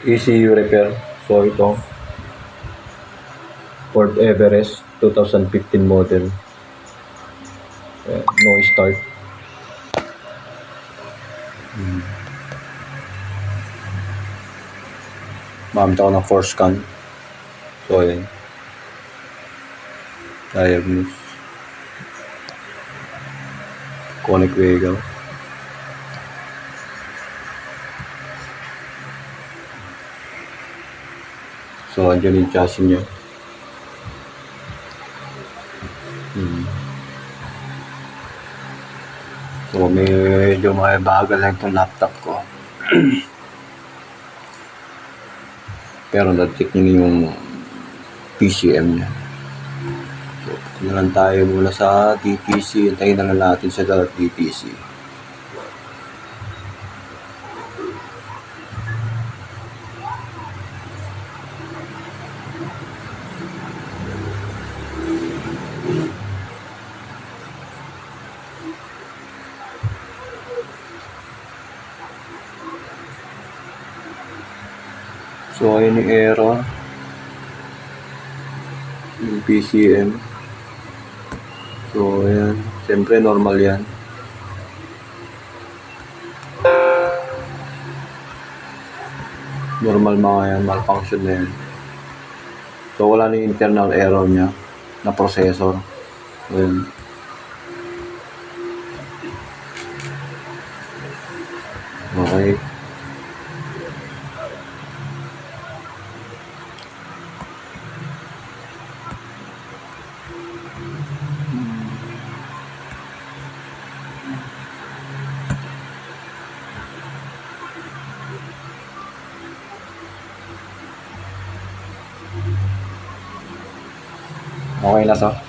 ECU repair. So ito, Ford Everest 2015 model. No start. Mamit ako ng force scan. So ayan, diagnose conic vehicle. So andyan yung chassis niya. So medyo mabagal lang itong laptop ko. Pero na-check niyo yung PCM niya. So na lang tayo muna sa DTC. Hintayin na lang natin sa DTC. So ayun yung error, yung PCM. So ayan, siyempre normal yan. Normal mga yan, malfunction na yan. So wala na yung internal error niya na processor. Ayan. Okay. Okay na to.